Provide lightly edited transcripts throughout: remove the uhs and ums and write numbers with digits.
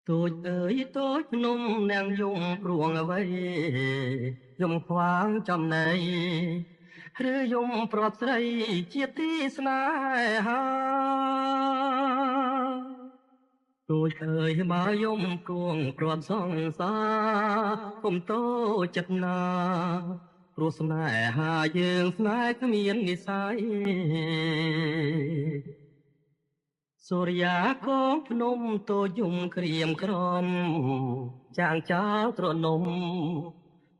ទូចអើយទូចភ្នំនាងយំព្រួងអ្វីយំខ្វាងចំណៃឬយំប្រាប់ស្រីជាទីស្នេហាទូចអើយបើយំគួងព្រាត់សង្សារគុំតូចចិត្តណាព្រោះស្នេហាយើងស្នេហ៍គ្មាននិស័យសូរិយាកងភ្នំតូចយំក្រៀមក្រំចាងចោលទ្រនំ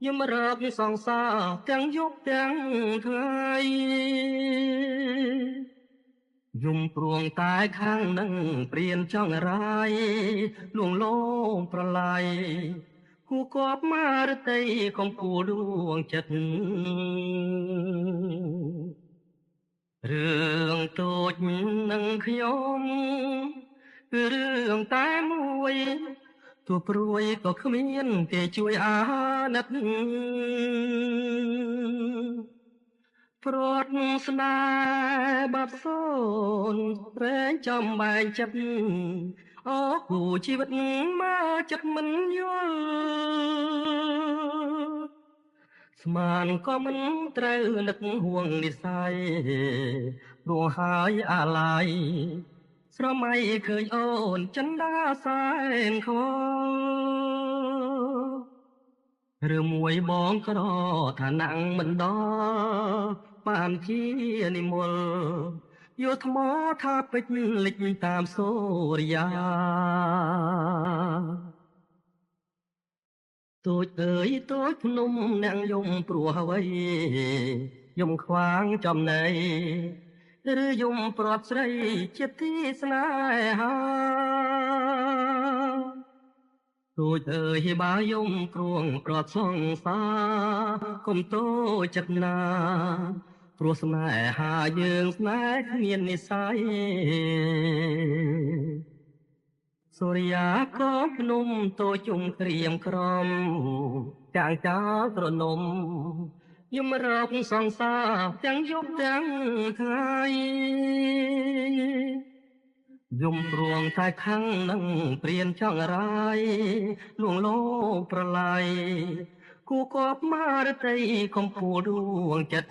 យមរាបសង្សារទាំងយប់ទាំងថ្ងៃយំព្រួងតែខាងនឹងព្រានចង់រាយលួងលោមប្រឡាយគូគប់មករតីកំពូលដួងចិត្តរឿងតូចនឹងខ្ញុំគឺរឿងតែមួយទោះព្រួយក៏គ្មានគេជួយអាណិតព្រាត់ស្នេហ៍បាត់សូនរែងចំបែងចិត្តអូគូជីវិតមកចិត្តមិនយល់ស្មានក៏មិនត្រូវនឹកห่วงនិស័យព្រោះហើយអាឡ័យស្រមៃឃើញអូនចិនដាសែនខឬមួយបងក្រឋានៈមិនដល់បានជានិមលយកថ្មថាពេជ្រលិចតាមសូរិយាទូចអើយទូចភ្នំអ្នកយំព្រោះអ្វីយំខ្វាងចំណៃឬយំព្រាត់ស្រីជាទីស្នេហាទូចអើយបើយំព្រួងព្រាត់សង្សារគុំតូចចិត្តណាព្រោះស្នេហាយើងស្នេហ៍គ្មាននិស័យសូរិយាក៏ភ្នំតូចជុំក្រៀមក្រំចាងចោលត្រនំយមរកសង្សារទាំងយប់ទាំងថ្ងៃយំព្រួងតែខាងនឹងព្រានចង់រាយលួងលោមប្រឡាយគូគប់មករតីកំពូលដួងចិត្ត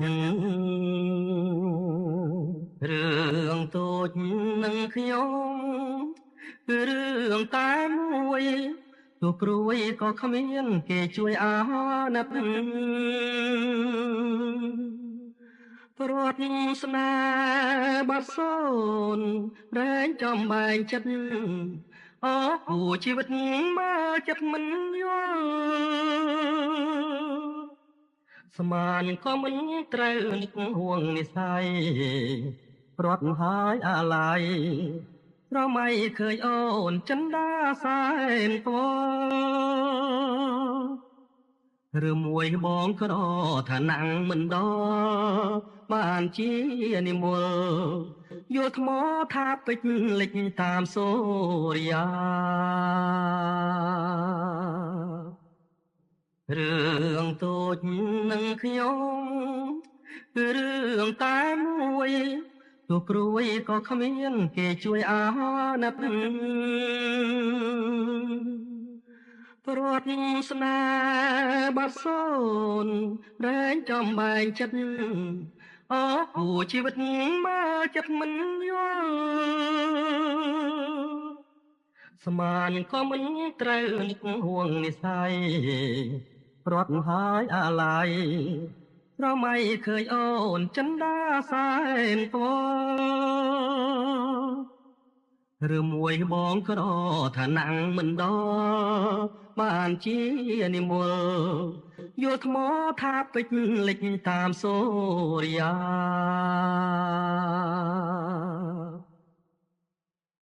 រឿងតូចនឹងខ្ញុំគឺរឿងតែមួយទោះព្រួយក៏គ្មានគេជួយអាណិតព្រាត់ស្នេហ៍បាត់សូនរែងចំបែងចិត្តអូគូជីវិតមកចិត្តមិនយល់ស្មានក៏មិនត្រូវនឹកห่วงនិស័យព្រាត់ហើយអាឡ័យស្រមៃឃើញអូនចិនដាសែនពណ៌ឬមួយបងក្រឋានៈមិនដល់បានជានិមលយកថ្មថាពេជ្រលិចតាមសូរិយារឿងតូចនឹងខ្ញុំគឺរឿងតែមួយទោះព្រួយក៏គ្មានគេជួយអាណិតព្រាត់ស្នេហ៍បាត់សូនរែងចំបែងចិត្តអូគូជីវិតមកចិត្តមិនយល់ស្មានក៏មិនត្រូវនឹកห่วงនិស័យព្រាត់ហើយអាឡ័យស្រមៃឃើញអូនចិនដាសែនពណ៌ឬមួយបងក្រឋានៈមិនដល់បានជានិមលយកថ្មថាពេជ្រលិចតាមសូរិយា